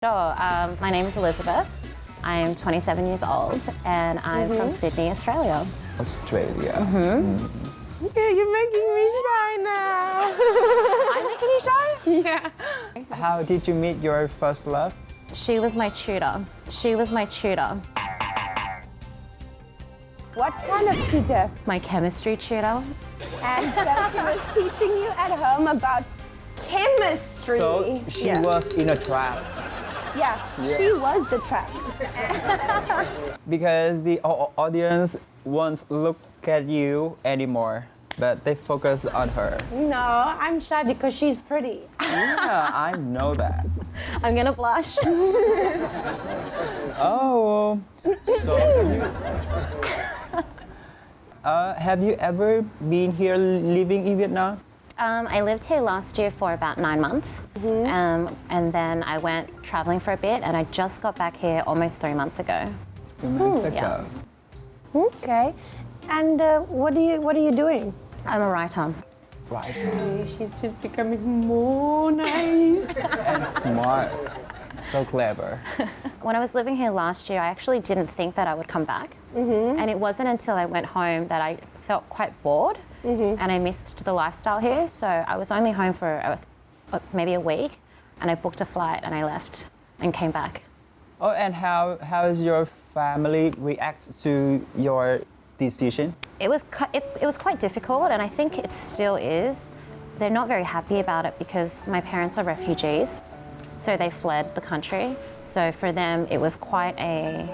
Sure. My name is Elizabeth. I am 27 years old and I'm from Sydney, Australia. Australia. Yeah, you're making me shy now. I'm making you shy? Yeah. How did you meet your first love? She was my tutor. She was my tutor. What kind of tutor? My chemistry tutor. And so she was teaching you at home about chemistry. So she was in a trap. Yeah, she was the trap. Because the audience won't look at you anymore, but they focus on her. No, I'm shy because she's pretty. Yeah, I know that. I'm gonna blush. Oh, so have you ever been here living in Vietnam? I lived here last year for about 9 months. And then I went traveling for a bit and I just got back here almost 3 months ago. 2 months ago. yeah. Okay. And what are you doing? I'm a writer. Right. She's just becoming more nice. And smart. So clever. When I was living here last year, I actually didn't think that I would come back. And it wasn't until I went home that I felt quite bored and I missed the lifestyle here. So I was only home for maybe a week and I booked a flight and I left and came back. Oh, and how does your family react to your decision? It was quite difficult and I think it still is. They're not very happy about it because my parents are refugees. So they fled the country. So for them, it was quite a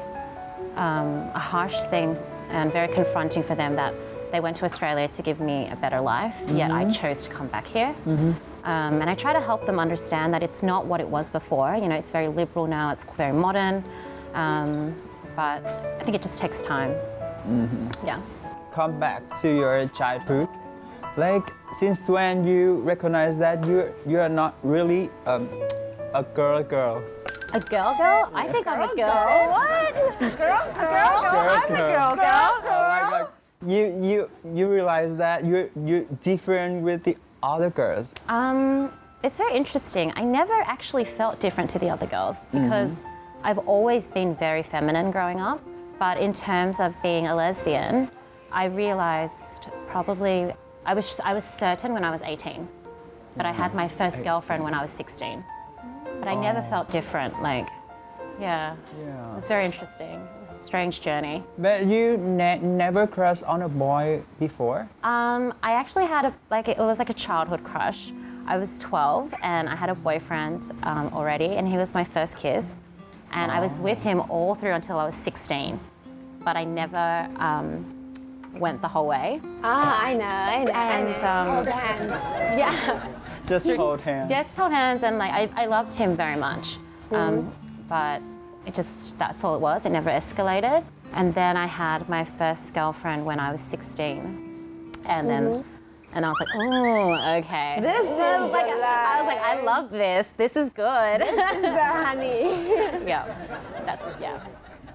harsh thing and very confronting for them that they went to Australia to give me a better life, yet I chose to come back here. And I try to help them understand that it's not what it was before. You know, it's very liberal now, it's very modern, but I think it just takes time. Yeah. Come back to your childhood. Like, since when you recognize that you are not really a girl? A girl? I think I'm a girl. What? Girl. I'm a girl. Like you realize that you're different with the other girls. It's very interesting. I never actually felt different to the other girls because I've always been very feminine growing up. But in terms of being a lesbian, I realized probably I was certain when I was 18, but I had my first girlfriend when I was 16. But I never felt different. Like, yeah. It was very interesting. It was a strange journey. But you never crushed on a boy before? I actually had it was like a childhood crush. I was 12 and I had a boyfriend already, and he was my first kiss. And I was with him all through until I was 16, but I never went the whole way. I know. And hold hands. yeah. Just hold hands. Yeah, just hold hands, and like I loved him very much, but that's all it was. It never escalated. And then I had my first girlfriend when I was 16, and then and I was like, oh, okay. This is I was like, I love this. This is good. This is the honey. yeah.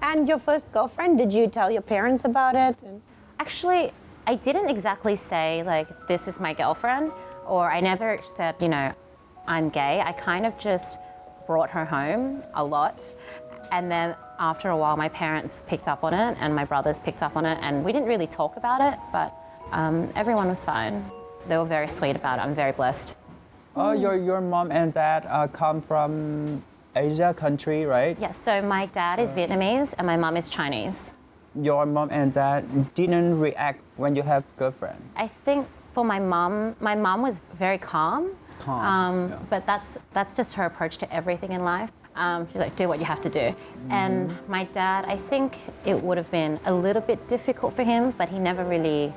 And your first girlfriend, did you tell your parents about it? Actually, I didn't exactly say like this is my girlfriend. Or I never said, you know, I'm gay. I kind of just brought her home a lot. And then after a while, my parents picked up on it and my brothers picked up on it. And we didn't really talk about it, but everyone was fine. They were very sweet about it. I'm very blessed. Oh, your mom and dad come from Asia country, right? Yeah, so my dad is Vietnamese and my mom is Chinese. Your mom and dad didn't react when you have girlfriend? I think for my mom was very calm. But that's just her approach to everything in life. She's like, do what you have to do. And my dad, I think it would have been a little bit difficult for him, but he never really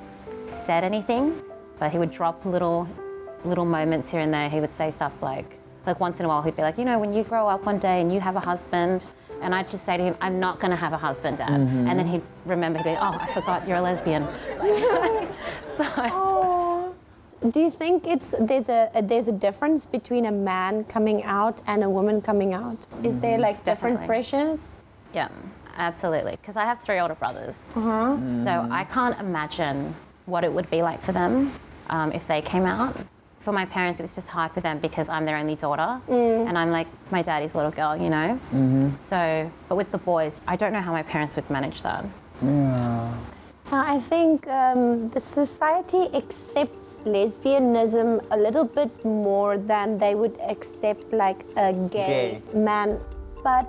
said anything. But he would drop little moments here and there. He would say stuff like once in a while he'd be like, you know, when you grow up one day and you have a husband, and I'd just say to him, I'm not going to have a husband, Dad. And then he'd remember, he'd be like, oh, I forgot you're a lesbian. Do you think there's a difference between a man coming out and a woman coming out? Is there like different Definitely. pressures? Yeah, absolutely. Because I have 3 older brothers. So I can't imagine what it would be like for them if they came out. for my parents, it was just hard for them because I'm their only daughter, and I'm like my daddy's little girl, you know. So, but with the boys, I don't know how my parents would manage that. Yeah. I think the society accepts lesbianism a little bit more than they would accept like a gay man. But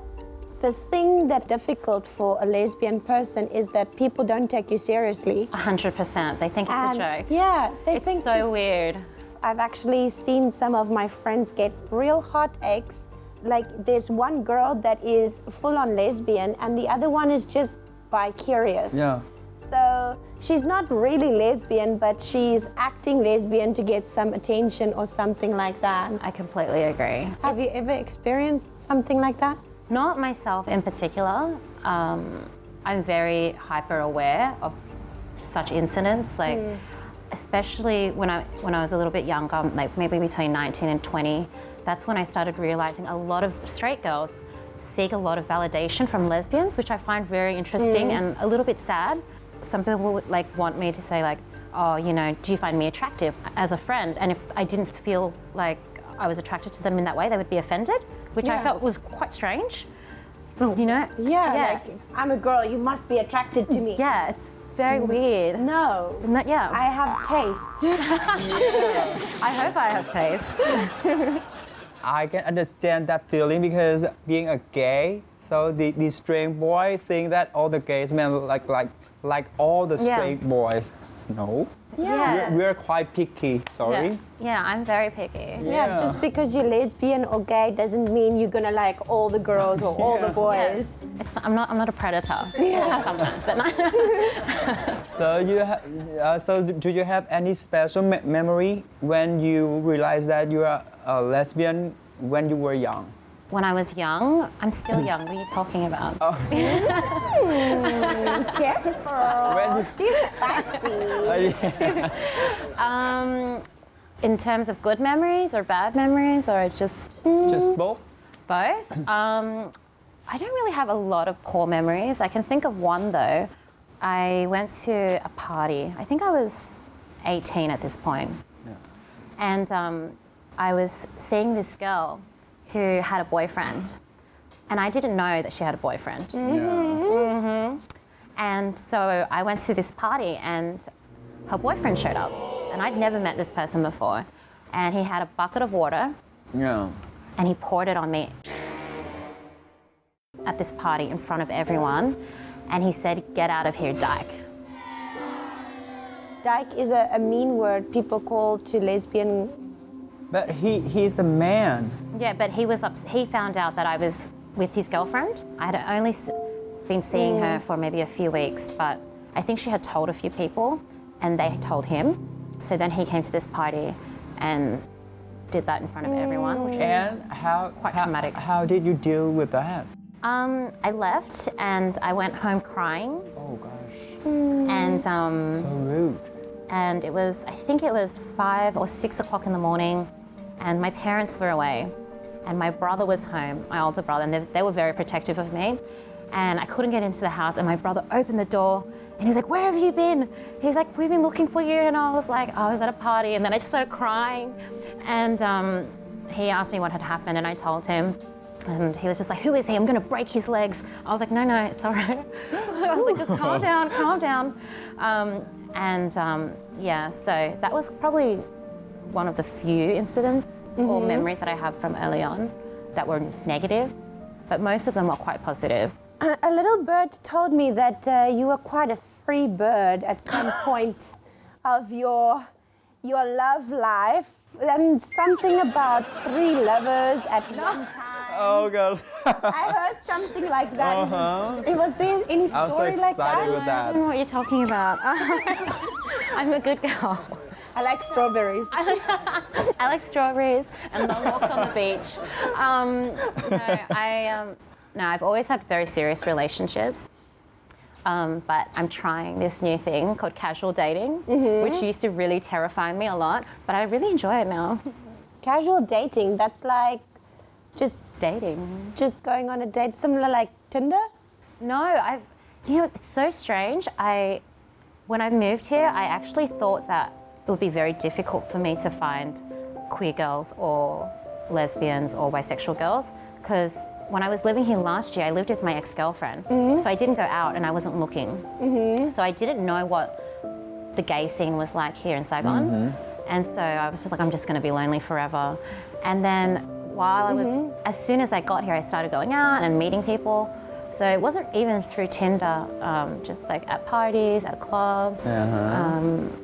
the thing that's difficult for a lesbian person is that people don't take you seriously. 100%. They think it's a joke. Yeah, they think it's so weird. I've actually seen some of my friends get real heartaches. Like there's one girl that is full-on lesbian and the other one is just bi-curious. Yeah. So she's not really lesbian, but she's acting lesbian to get some attention or something like that. I completely agree. Have you ever experienced something like that? Not myself in particular. I'm very hyper aware of such incidents, like especially when I was a little bit younger, like maybe between 19 and 20. That's when I started realizing a lot of straight girls seek a lot of validation from lesbians, which I find very interesting and a little bit sad. Some people would like want me to say like, oh, you know, do you find me attractive as a friend? And if I didn't feel like I was attracted to them in that way, they would be offended, which I felt was quite strange. You know? Yeah, like I'm a girl, you must be attracted to me. Yeah, it's very weird. No. Yeah. I have taste. I hope I have taste. I can understand that feeling because being a gay, so the straight boy think that all the gays men like all the straight boys. No. Yeah. We're quite picky, sorry. Yeah, I'm very picky. Yeah, just because you're lesbian or gay doesn't mean you're gonna like all the girls or all the boys. I'm not a predator. Sometimes, but not. So do you have any special memory when you realized that you are a lesbian when you were young? When I was young, I'm still young. What are you talking about? Oh, Careful. She's spicy. In terms of good memories or bad memories, or just both? both? I don't really have a lot of core memories. I can think of one though. I went to a party. I think I was 18 at this point. And I was seeing this girl who had a boyfriend. And I didn't know that she had a boyfriend. And so I went to this party and her boyfriend showed up. And I'd never met this person before. And he had a bucket of water. Yeah. And he poured it on me at this party in front of everyone. And he said, "Get out of here, dyke." Dyke is a mean word people call to lesbian. But he's a man. Yeah, but he found out that I was with his girlfriend. I had only been seeing her for maybe a few weeks, but I think she had told a few people and they told him. So then he came to this party and did that in front of everyone, which was quite traumatic. How did you deal with that? I left and I went home crying. Oh gosh. And So rude. and I think it was 5 or 6 o'clock in the morning, and my parents were away, and my brother was home, my older brother, and they were very protective of me, and I couldn't get into the house, and my brother opened the door, and he was like, "Where have you been?" He's like, "We've been looking for you," and I was like, "I was at a party," and then I just started crying, and he asked me what had happened, and I told him. And he was just like, "Who is he? I'm going to break his legs." I was like, no, it's all right. I was like, just calm down. So that was probably one of the few incidents or memories that I have from early on that were negative, but most of them were quite positive. A little bird told me that you were quite a free bird at some point of your love life, and something about 3 lovers at one time. Oh god. I heard something like that. Was there any story like that? With I don't know what you're talking about. I'm a good girl. I like strawberries. I like strawberries and long walks on the beach. I've always had very serious relationships. But I'm trying this new thing called casual dating, which used to really terrify me a lot, but I really enjoy it now. Casual dating, that's like just dating. Just going on a date, similar like Tinder? No, it's so strange. When I moved here, I actually thought that it would be very difficult for me to find queer girls or lesbians or bisexual girls, because when I was living here last year, I lived with my ex-girlfriend. So I didn't go out and I wasn't looking. So I didn't know what the gay scene was like here in Saigon. And so I was just like, I'm just gonna be lonely forever. And then while I was, as soon as I got here, I started going out and meeting people. So it wasn't even through Tinder, just like at parties, at a club.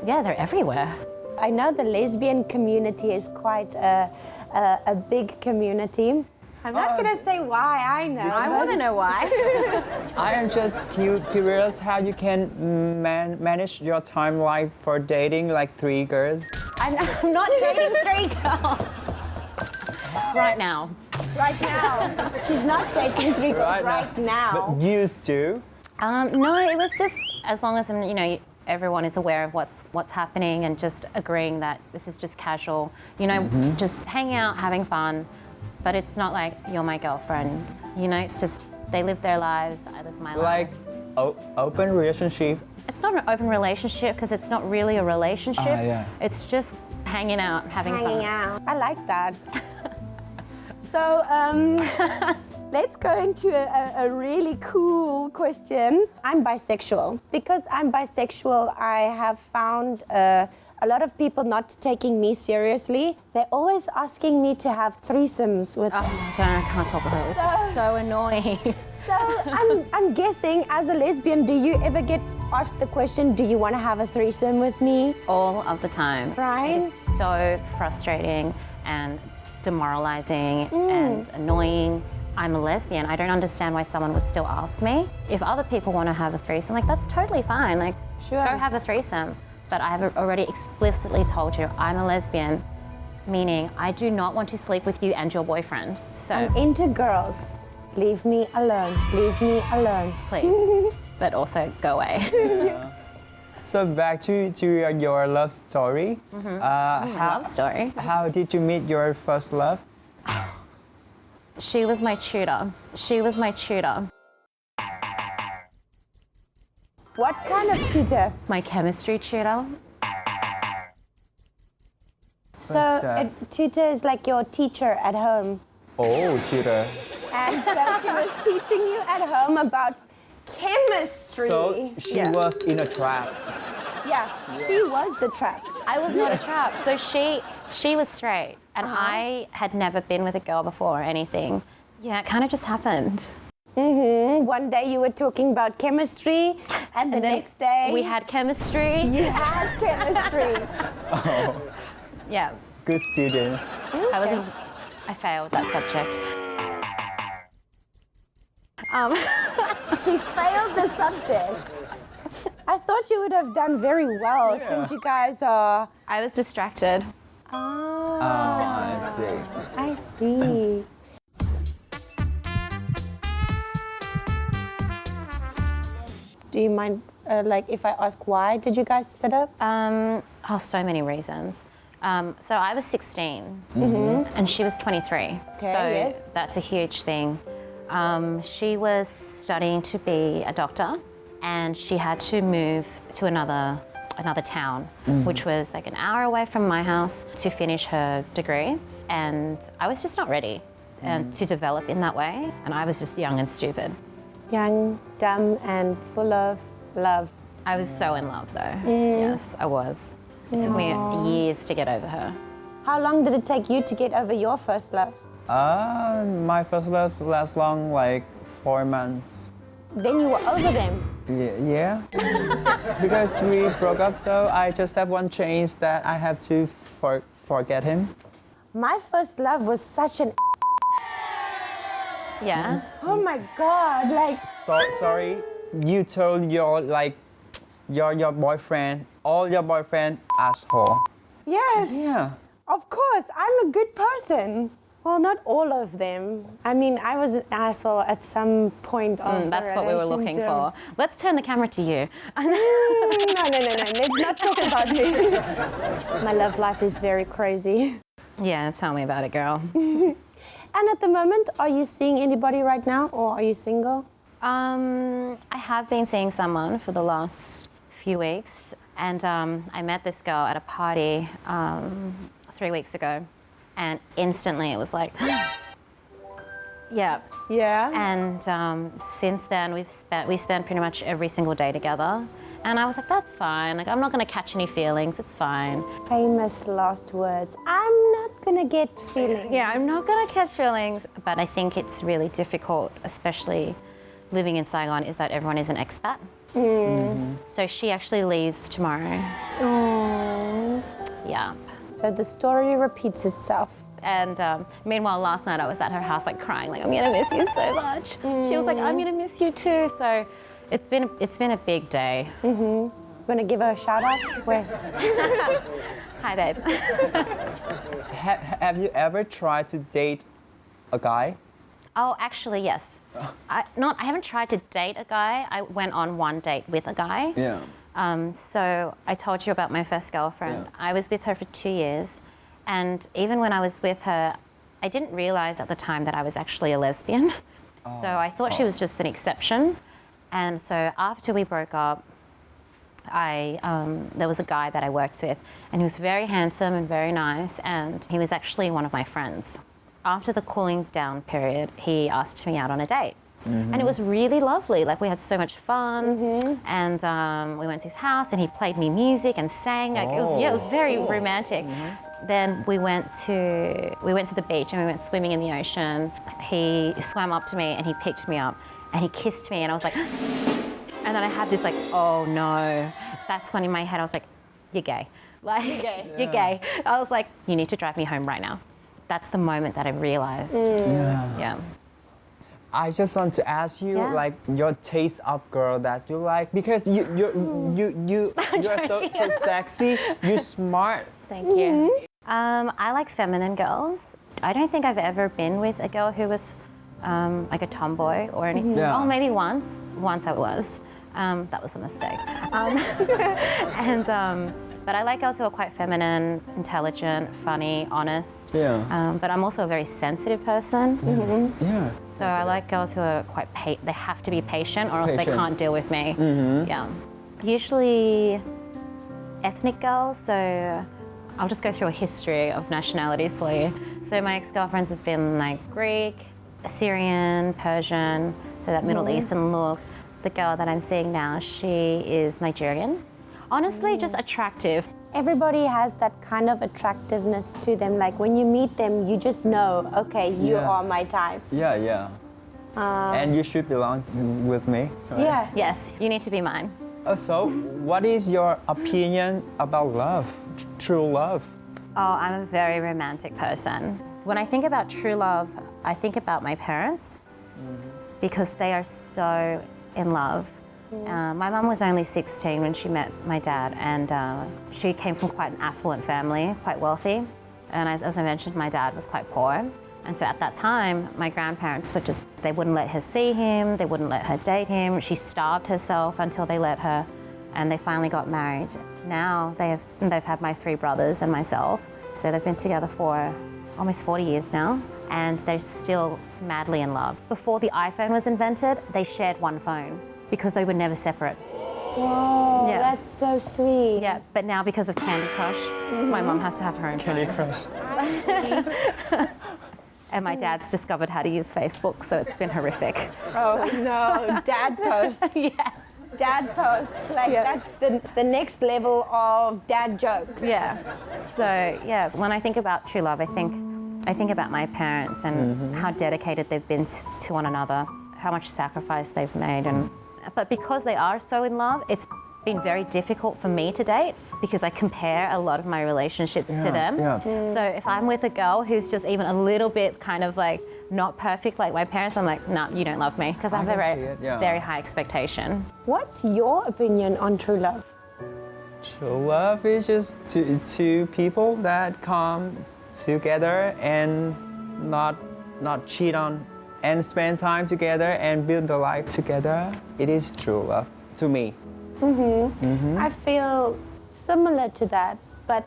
Yeah, they're everywhere. I know the lesbian community is quite a big community. I'm not going to say why, I know. I want to know why. I am just curious how you can manage your time life for dating like 3 girls. I'm not dating 3 girls. Right now. Right now. She's not dating 3 girls right now. But used to? No, it was just as long as, you know, everyone is aware of what's happening and just agreeing that this is just casual, you know, just hanging out, having fun. But it's not like you're my girlfriend, you know, it's just they live their lives, I live my life. Like open relationship? It's not an open relationship because it's not really a relationship. Yeah. It's just hanging out, having fun. Hanging out. I like that. So, let's go into a really cool question. I'm bisexual. Because I'm bisexual, I have found a lot of people not taking me seriously. They're always asking me to have threesomes with them. I can't talk about it. It's so annoying. So I'm guessing, as a lesbian, do you ever get asked the question, do you want to have a threesome with me? All of the time. Right. It is so frustrating and demoralizing and annoying. I'm a lesbian. I don't understand why someone would still ask me. If other people want to have a threesome, like, that's totally fine. Like, Sure. go have a threesome. But I have already explicitly told you I'm a lesbian, meaning I do not want to sleep with you and your boyfriend. So I'm into girls. Leave me alone. Leave me alone. please, but also go away. So back to your love story. Love story. How did you meet your first love? She was my tutor. She was my tutor. What kind of tutor? My chemistry tutor. So a tutor is like your teacher at home. Oh, tutor. And so she was teaching you at home about chemistry. So she was in a trap. Yeah, she was the trap. I was not a trap. So she was straight, and I had never been with a girl before or anything. Yeah, it kind of just happened. One day you were talking about chemistry, and the next day we had chemistry. you had chemistry. Yeah. Good student. I failed that subject. She failed the subject. I thought you would have done very well since you guys are. I was distracted. Oh, I see. I see. Do you mind, like, if I ask why did you guys split up? So many reasons. So I was 16 and she was 23. So yes. that's a huge thing. She was studying to be a doctor and she had to move to another town, which was like an hour away from my house to finish her degree. And I was just not ready and to develop in that way. And I was just young and stupid. Young, dumb, and full of love. I was so in love though. Yes, I was. It took me years to get over her. How long did it take you to get over your first love? My first love lasted long, like 4 months. Then you were over them. Yeah. Because we broke up, so I just have one change that I have to forget him. My first love was such an. Yeah. Oh my God! Like. Sorry, you told your boyfriend, all your boyfriend asshole. Yes. Yeah. Of course, I'm a good person. Well, not all of them. I mean, I was an asshole at some point of the That's what we were looking for. Let's turn the camera to you. No. Let's not talk about me. My love life is very crazy. Yeah, tell me about it, girl. And at the moment, are you seeing anybody right now, or are you single? I have been seeing someone for the last few weeks, and I met this girl at a party 3 weeks ago, and instantly it was like, yeah. Yeah. And since then, we spent pretty much every single day together. And I was like, that's fine. Like, I'm not going to catch any feelings. It's fine. Famous last words. I'm not gonna get feelings. Yeah, I'm not going to catch feelings. But I think it's really difficult, especially living in Saigon, is that everyone is an expat. So she actually leaves tomorrow. Yeah. So the story repeats itself. And meanwhile, last night I was at her house like crying, like, I'm gonna miss you so much. She was like, I'm gonna miss you too. So it's been a big day. Wanna give her a shout out? Where? Hi, babe. Have you ever tried to date a guy? Oh, actually, yes. I haven't tried to date a guy. I went on one date with a guy. Yeah. So I told you about my first girlfriend. Yeah. I was with her for 2 years. And even when I was with her, I didn't realize at the time that I was actually a lesbian. So I thought she was just an exception. And so after we broke up, there was a guy that I worked with, and he was very handsome and very nice, and he was actually one of my friends. After the cooling down period, he asked me out on a date. And it was really lovely. Like, we had so much fun, and we went to his house, and he played me music and sang. Like, it was very romantic. Then we went to the beach and we went swimming in the ocean. He swam up to me and he picked me up and he kissed me, and I was like, and then I had this like, oh no. That's when in my head I was like, you're gay. Like, you're gay. I was like, you need to drive me home right now. That's the moment that I realized. Yeah. I just want to ask you, like, your taste of girl that you like, because you're so sexy, you're smart. Thank you. I like feminine girls. I don't think I've ever been with a girl who was like a tomboy or anything. Oh, maybe once. Once I was. That was a mistake. But I like girls who are quite feminine, intelligent, funny, honest. Yeah. But I'm also a very sensitive person. Yeah. So I like girls who are quite they have to be patient, or else they can't deal with me. Yeah. Usually ethnic girls, so I'll just go through a history of nationalities for you. So my ex-girlfriends have been like Greek, Syrian, Persian, so that Middle Eastern look. The girl that I'm seeing now, she is Nigerian. Honestly, just attractive. Everybody has that kind of attractiveness to them. Like, when you meet them, you just know, okay, you are my type. Yeah. And you should belong with me. Right? Yeah. Yes, you need to be mine. So, what is your opinion about love, true love? Oh, I'm a very romantic person. When I think about true love, I think about my parents because they are so in love. My mum was only 16 when she met my dad, and she came from quite an affluent family, quite wealthy. And as I mentioned, my dad was quite poor. And so at that time, my grandparents they wouldn't let her see him, they wouldn't let her date him. She starved herself until they let her, and they finally got married. Now they've had my 3 brothers and myself, so they've been together for almost 40 years now, and they're still madly in love. Before the iPhone was invented, they shared one phone because they were never separate. Whoa, that's so sweet. Yeah, but now because of Candy Crush, my mum has to have her own phone. Candy Crush. And my dad's discovered how to use Facebook, so it's been horrific. Oh no, dad posts. Dad posts, like that's the next level of dad jokes. Yeah. So yeah, when I think about true love, I think about my parents and how dedicated they've been to one another, how much sacrifice they've made, but because they are so in love, it's been very difficult for me to date because I compare a lot of my relationships to them. So if I'm with a girl who's just even a little bit kind of like not perfect like my parents, I'm like, nah, you don't love me, because I have a very high expectation. What's your opinion on true love? True love is just two people that come together and not cheat on, and spend time together and build the life together. It is true love to me. I feel similar to that, but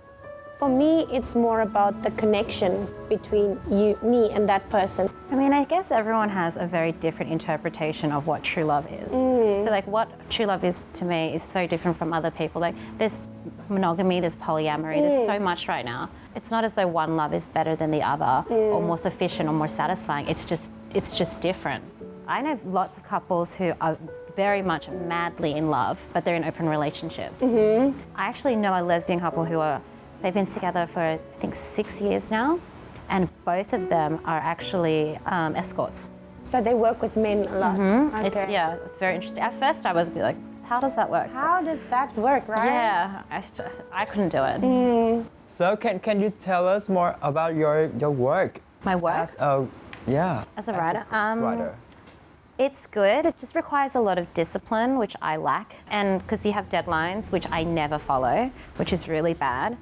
for me, it's more about the connection between me and that person. I mean, I guess everyone has a very different interpretation of what true love is. So like what true love is to me is so different from other people. Like there's monogamy, there's polyamory, there's so much right now. It's not as though one love is better than the other or more sufficient or more satisfying. It's just different. I know lots of couples who are very much madly in love, but they're in open relationships. I actually know a lesbian couple they've been together for, I think, 6 years now, and both of them are actually escorts. So they work with men a lot. Okay. It's very interesting. At first I was like, how does that work? How does that work, right? Yeah, I couldn't do it. So can you tell us more about your work? My work? As a writer. Writer. It's good. It just requires a lot of discipline, which I lack. And because you have deadlines, which I never follow, which is really bad.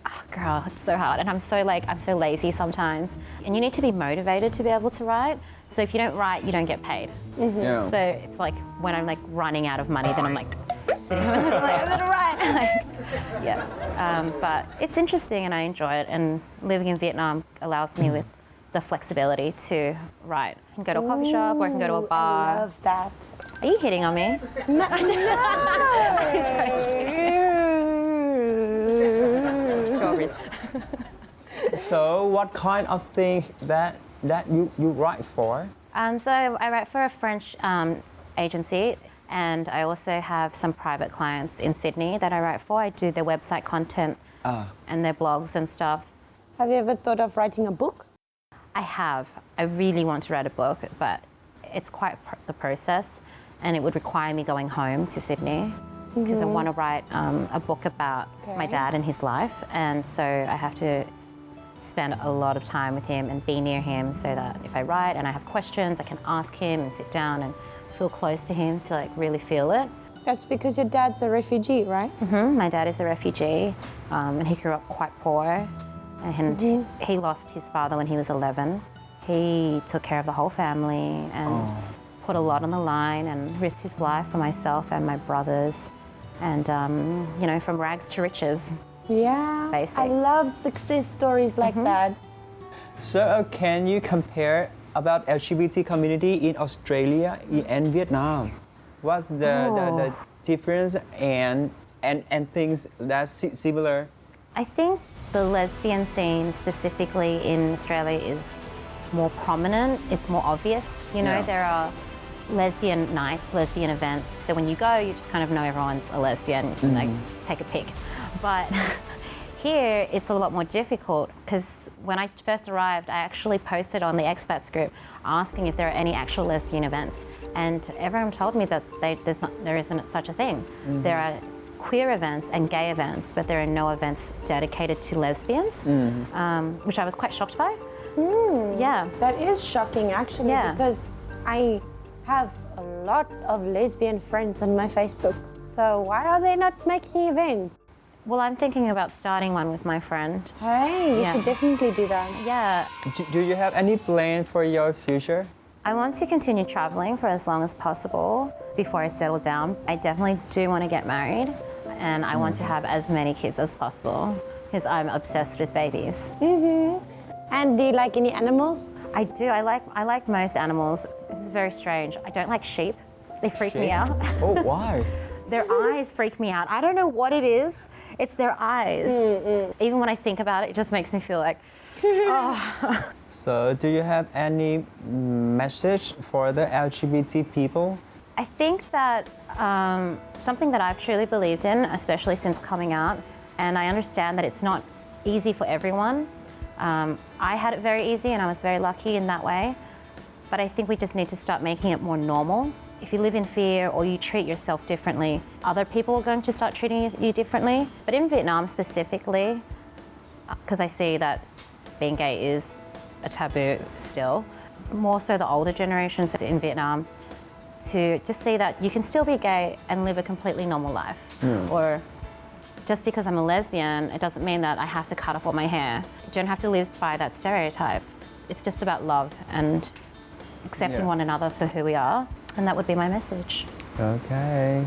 Oh, girl, it's so hard. And I'm so lazy sometimes. And you need to be motivated to be able to write. So if you don't write, you don't get paid. Yeah. So it's like when I'm like running out of money, then I'm like sitting I'm gonna write. But it's interesting and I enjoy it. And living in Vietnam allows me with the flexibility to write. I can go to a coffee shop or I can go to a bar. I love that. Are you hitting on me? No. Strawberries. So what kind of thing that you write for? So I write for a French agency, and I also have some private clients in Sydney that I write for. I do their website content and their blogs and stuff. Have you ever thought of writing a book? I have. I really want to write a book, but it's quite the process, and it would require me going home to Sydney because I want to write a book about my dad and his life, and so I have to spend a lot of time with him and be near him so that if I write and I have questions, I can ask him and sit down and feel close to him to like really feel it. That's because your dad's a refugee, right? My dad is a refugee, and he grew up quite poor, and he lost his father when he was 11. He took care of the whole family and put a lot on the line and risked his life for myself and my brothers, and from rags to riches. Yeah, Basic. I love success stories like that. So can you compare about LGBT community in Australia and Vietnam? What's the difference and things that's similar? I think the lesbian scene specifically in Australia is more prominent. It's more obvious. There are lesbian nights, lesbian events. So when you go, you just kind of know everyone's a lesbian. You can like take a pic. But here, it's a lot more difficult because when I first arrived, I actually posted on the expats group asking if there are any actual lesbian events, and everyone told me that there isn't such a thing. There are queer events and gay events, but there are no events dedicated to lesbians, which I was quite shocked by. Yeah. That is shocking, actually, because I have a lot of lesbian friends on my Facebook. So why are they not making events? Well, I'm thinking about starting one with my friend. Hey, you should definitely do that. Yeah. Do you have any plan for your future? I want to continue traveling for as long as possible before I settle down. I definitely do want to get married, and I want to have as many kids as possible because I'm obsessed with babies. And do you like any animals? I do. I like most animals. This is very strange. I don't like sheep. They freak me out. Oh, why? Their eyes freak me out. I don't know what it is. It's their eyes. Even when I think about it, it just makes me feel like, So do you have any message for the LGBT people? I think that something that I've truly believed in, especially since coming out, and I understand that it's not easy for everyone. I had it very easy and I was very lucky in that way. But I think we just need to start making it more normal. If you live in fear or you treat yourself differently, other people are going to start treating you differently. But in Vietnam specifically, because I see that being gay is a taboo still, more so the older generations in Vietnam, to just see that you can still be gay and live a completely normal life. Or just because I'm a lesbian, it doesn't mean that I have to cut off all my hair. You don't have to live by that stereotype. It's just about love and accepting one another for who we are. And that would be my message. Okay.